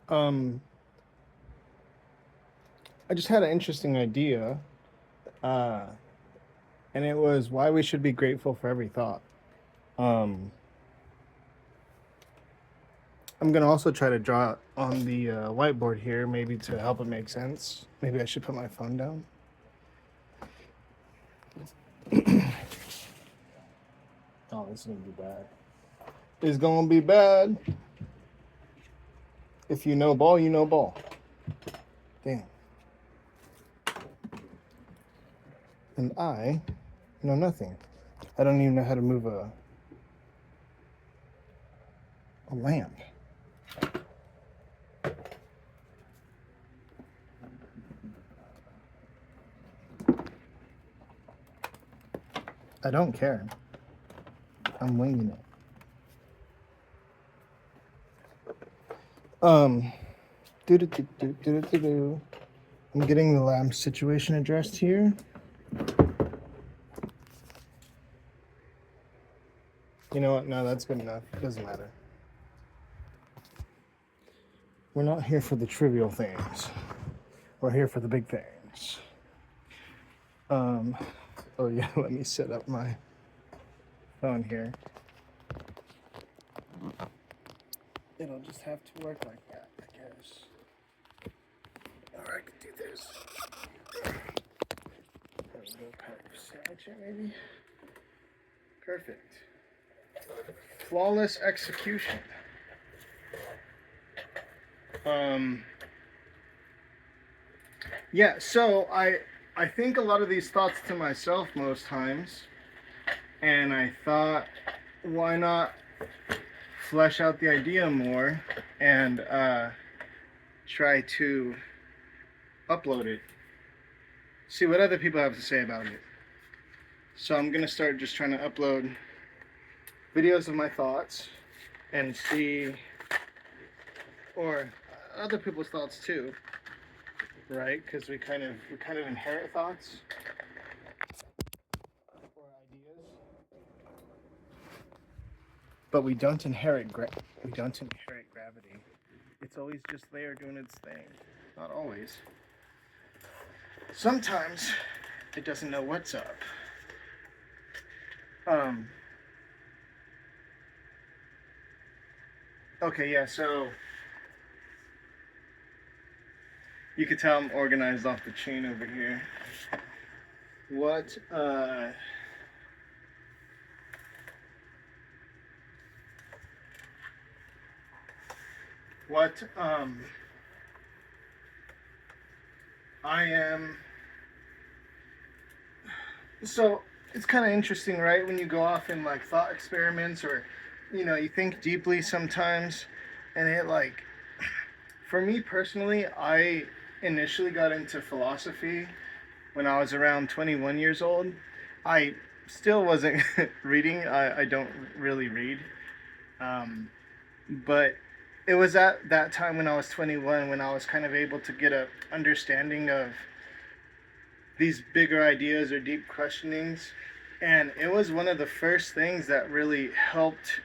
Um, I just had an interesting idea, uh, and it was why we should be grateful for every thought. Um, I'm gonna also try to draw it on the whiteboard here, maybe to help it make sense. Maybe I should put my phone down. Oh, this is gonna be bad. It's gonna be bad. If you know ball, you know ball. Damn. And I know nothing. I don't even know how to move a lamp. I don't care. I'm winging it. Um, do do do do do do do. I'm getting the lamp situation addressed here. You know what? No, that's good enough. It doesn't matter. We're not here for the trivial things. We're here for the big things. Um, oh yeah, let me set up my phone here. It'll just have to work like that, I guess. Or I could do this. There we go, power beside you, maybe. Perfect. Flawless execution. Yeah, so I think a lot of these thoughts to myself most times, and I thought, why not flesh out the idea more and try to upload it, see what other people have to say about it. So I'm gonna start just trying to upload videos of my thoughts and see, or other people's thoughts too, right? Because we kind of inherit thoughts or ideas, but we don't inherit gravity. It's always just there doing its thing. Not always. Sometimes it doesn't know what's up. Um. Okay, yeah. So you could tell I'm organized off the chain over here. What what I am, so it's kind of interesting, right? When you go off in like thought experiments, or you think deeply sometimes, and it like, for me personally, I initially got into philosophy when I was around 21 years old. I still wasn't reading. I don't really read. Um, but it was at that time when I was 21 when I was kind of able to get a understanding of these bigger ideas or deep questionings, and it was one of the first things that really helped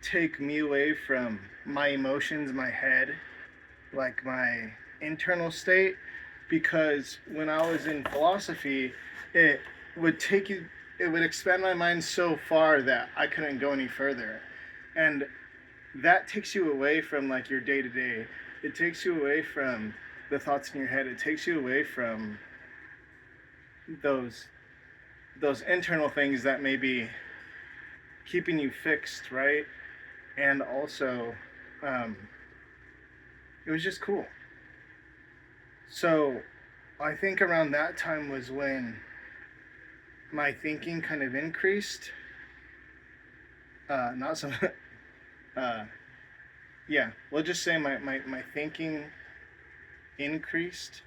take me away from my emotions, my head, like my internal state, because when I was in philosophy, it would take you it would expand my mind so far that I couldn't go any further. And that takes you away from like your day to day. It takes you away from the thoughts in your head. It takes you away from those internal things that may be keeping you fixed, right? And also, um, it was just cool. So I think around that time was when my thinking kind of increased. Not so, uh, yeah, we'll just say my thinking increased.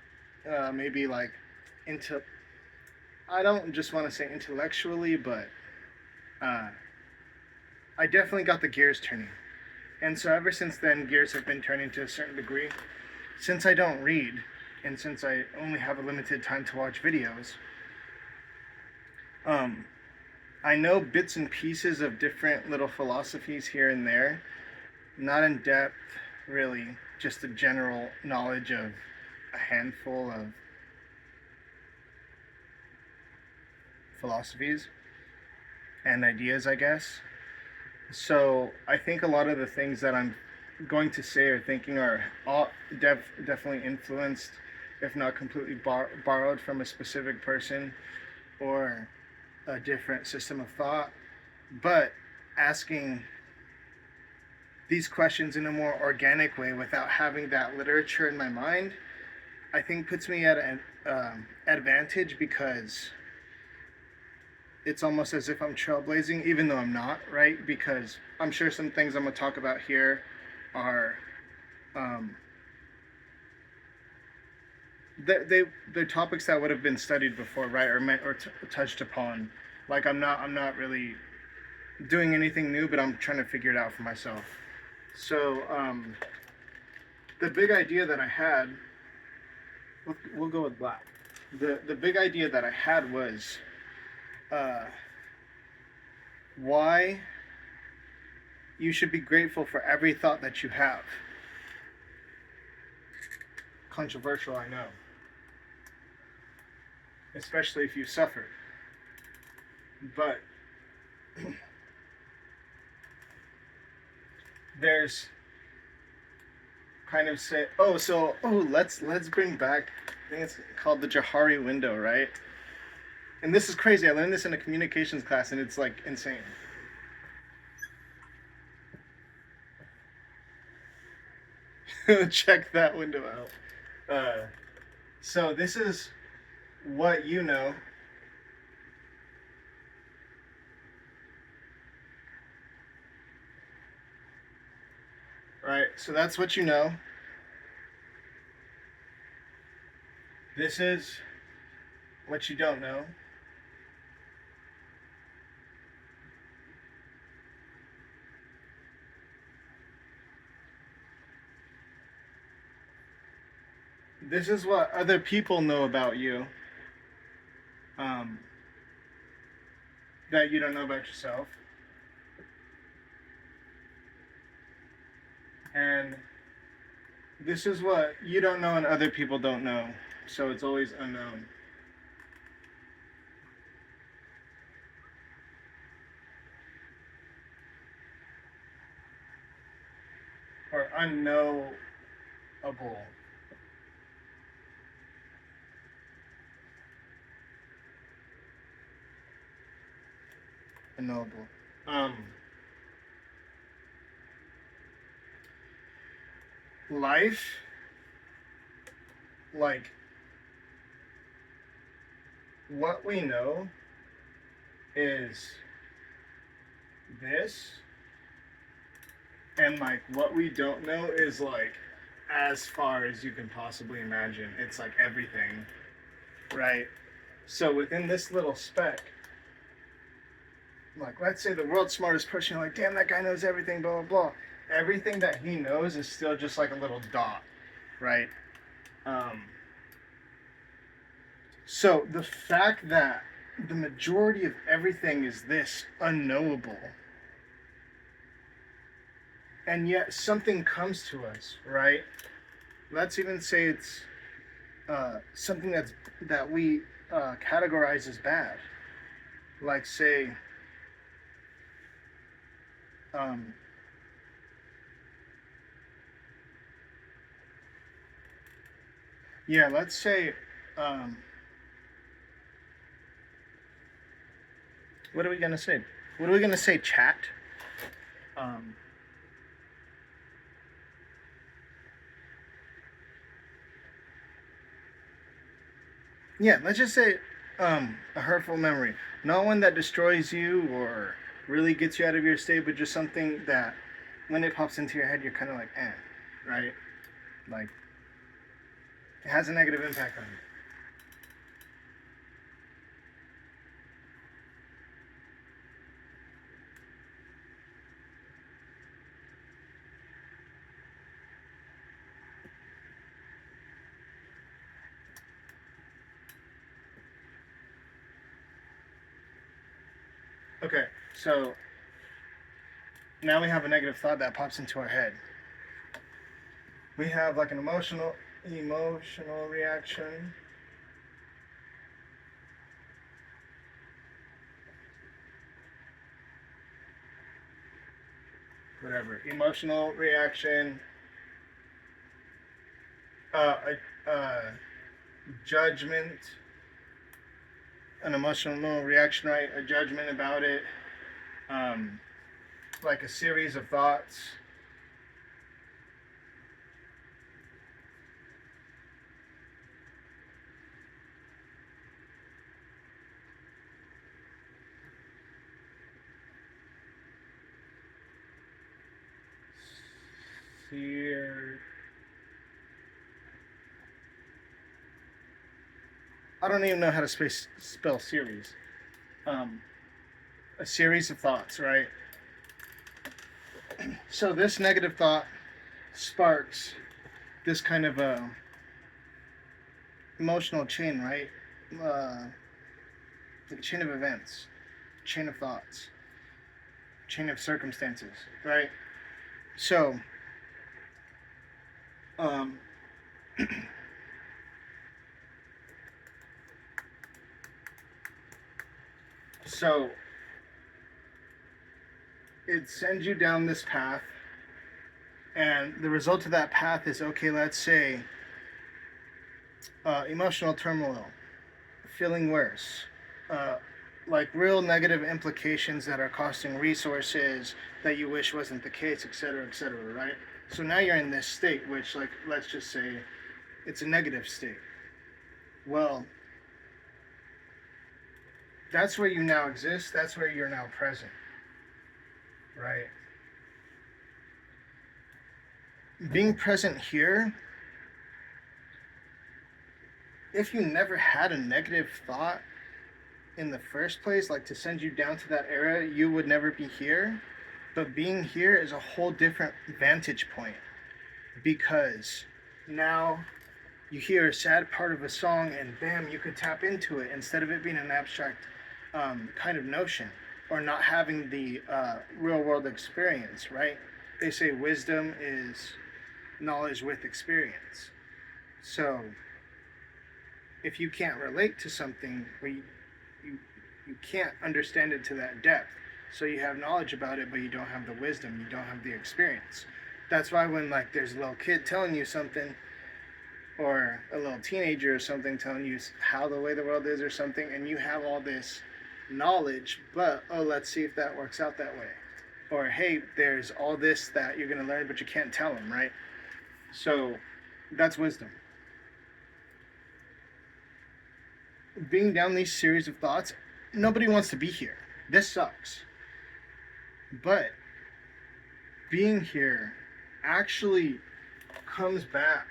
Maybe like into, I don't just want to say intellectually, but uh, I definitely got the gears turning. And so ever since then, gears have been turning to a certain degree. Since I don't read, and since I only have a limited time to watch videos, um, I know bits and pieces of different little philosophies here and there, not in depth, really. just a general knowledge of a handful of philosophies and ideas, I guess. So I think a lot of the things that I'm going to say or thinking are definitely influenced, if not completely borrowed from a specific person or a different system of thought. But asking these questions in a more organic way without having that literature in my mind, I think puts me at an advantage, because it's almost as if I'm trailblazing, even though I'm not, right? Because I'm sure some things I'm going to talk about here are um, they're topics that would have been studied before, right, or meant or touched upon. Like I'm not really doing anything new, but I'm trying to figure it out for myself. So the big idea that I had, we'll go with black. The big idea that I had was uh, why you should be grateful for every thought that you have. Controversial, I know, especially if you suffered. But there's kind of say, let's bring back. I think it's called the Johari window, right? And this is crazy. I learned this in a communications class, and it's like insane. Check that window out. So this is what you know. Right, so that's what you know. This is what you don't know. This is what other people know about you, um, that you don't know about yourself. And this is what you don't know and other people don't know. So it's always unknown. Or unknowable. Unknowable. Life, like, what we know is this, and like what we don't know is like as far as you can possibly imagine. It's like everything, right? So within this little speck, like let's say the world's smartest person, you're like, damn, that guy knows everything, blah blah blah. Everything that he knows is still just like a little dot, right? So the fact that the majority of everything is this unknowable, and yet something comes to us, right? Let's even say it's something that we categorize as bad, like say, um, yeah, let's say, um, what are we gonna say? What are we gonna say? Chat. Um, yeah, let's just say a hurtful memory, not one that destroys you or really gets you out of your state, but just something that, when it pops into your head, you're kind of like, right? Like, it has a negative impact on you. Okay, so now we have a negative thought that pops into our head. We have like an emotional reaction. Whatever. Emotional reaction, judgment, an emotional reaction, right? A judgment about it, um, like a series of thoughts. Seer. I don't even know how to spell series. Um, a series of thoughts, right? So this negative thought sparks this kind of emotional chain, right? Uh, the chain of events, chain of thoughts, chain of circumstances, right? So, um, so it sends you down this path, and the result of that path is okay. Let's say emotional turmoil, feeling worse, uh, like real negative implications that are costing resources that you wish wasn't the case, et cetera, right? So now you're in this state, which, like, let's just say it's a negative state. Well, that's where you now exist, that's where you're now present, right? Being present here, if you never had a negative thought in the first place, like to send you down to that era, you would never be here. But being here is a whole different vantage point because now you hear a sad part of a song and bam, you could tap into it instead of it being an abstract kind of notion or not having the real world experience, right? They say wisdom is knowledge with experience. So if you can't relate to something or you, you can't understand it to that depth, so you have knowledge about it but you don't have the wisdom, you don't have the experience. That's why when like there's a little kid telling you something or a little teenager or something telling you how the way the world is or something and you have all this knowledge but oh, let's see if that works out that way, or hey, there's all this that you're going to learn but you can't tell them, right? So that's wisdom. Being down these series of thoughts, nobody wants to be here. This sucks. But being here actually comes back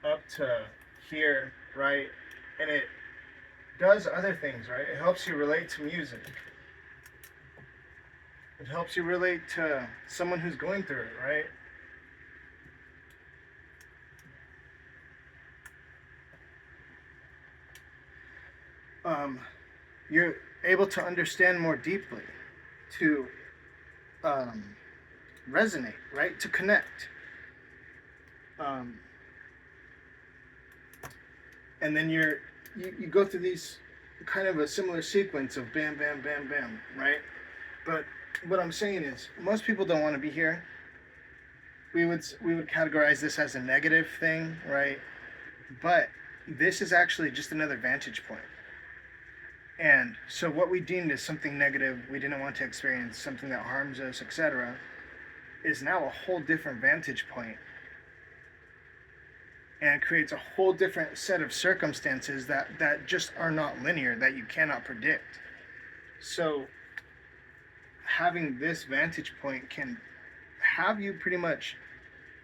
up to here, right? And it does other things, right? It helps you relate to music. It helps you relate to someone who's going through it, right? You're able to understand more deeply, to um, resonate, right? To connect. Um, and then you go through these kind of a similar sequence of bam, bam, bam, bam, right? But what I'm saying is, most people don't want to be here. We would categorize this as a negative thing, right? But this is actually just another vantage point. And so what we deemed as something negative, we didn't want to experience, something that harms us, etc., is now a whole different vantage point and creates a whole different set of circumstances that just are not linear, that you cannot predict. So having this vantage point can have you pretty much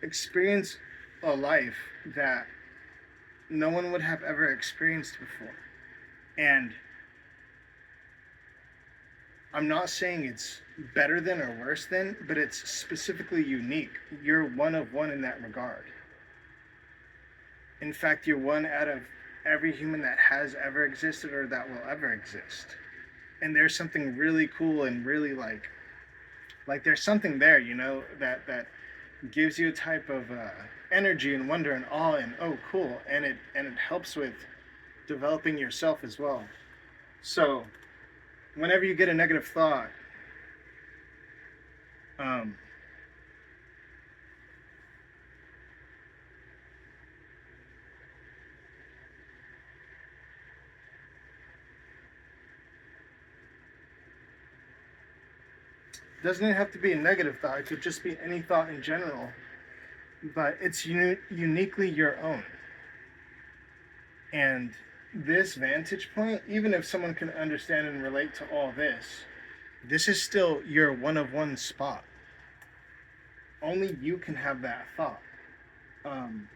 experience a life that no one would have ever experienced before. And I'm not saying it's better than or worse than, but it's specifically unique. You're one of one in that regard. In fact, you're one out of every human that has ever existed or that will ever exist. And there's something really cool and really like there's something there, you know, that gives you a type of energy and wonder and awe and oh cool, and it helps with developing yourself as well. So whenever you get a negative thought, um, doesn't it have to be a negative thought? It could just be any thought in general, but it's uniquely your own. And this vantage point, even if someone can understand and relate to all this is still your one of one spot. Only you can have that thought. Um,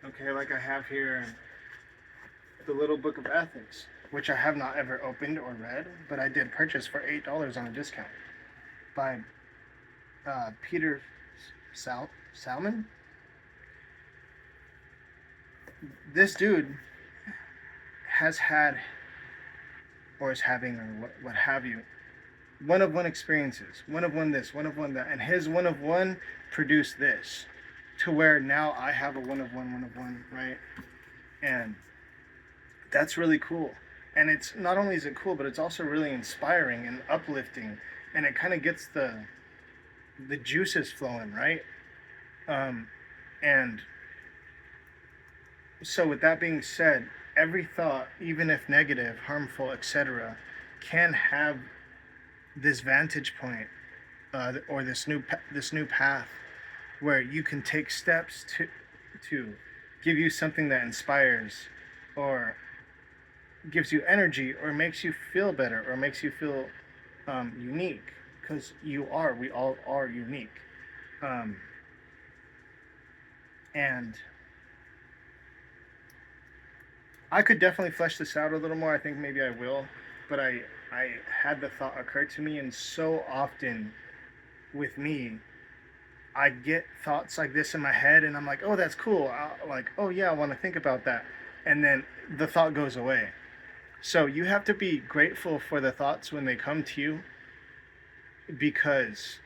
okay, like I have here the Little Book of Ethics, which I have not ever opened or read, but I did purchase for $8 on a discount by Peter Salmon. This dude has had, or is having, or what have you, one of one experiences, one of one this, one of one that, and his one of one produced this, to where now I have a one of one, right? And that's really cool. And it's not only is it cool, but it's also really inspiring and uplifting, and it kind of gets the juices flowing, right? And so with that being said, every thought, even if negative, harmful, etc., can have this vantage point, or this new path where you can take steps to give you something that inspires, or gives you energy, or makes you feel better, or makes you feel unique, because we all are unique. um, and I could definitely flesh this out a little more. I think maybe I will, but I had the thought occur to me, and so often with me, I get thoughts like this in my head, and I'm like, oh, that's cool. Like, oh yeah, I want to think about that, and then the thought goes away. So you have to be grateful for the thoughts when they come to you, because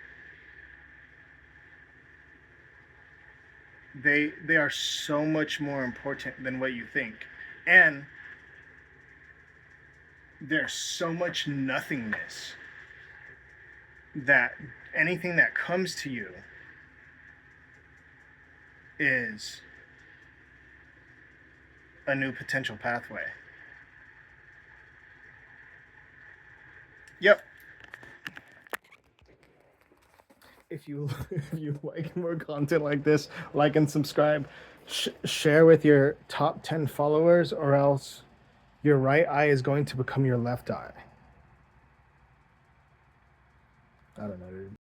they are so much more important than what you think. And there's so much nothingness that anything that comes to you is a new potential pathway. Yep. If you if you like more content like this, like and subscribe. Share with your top 10 followers, or else your right eye is going to become your left eye. I don't know, dude.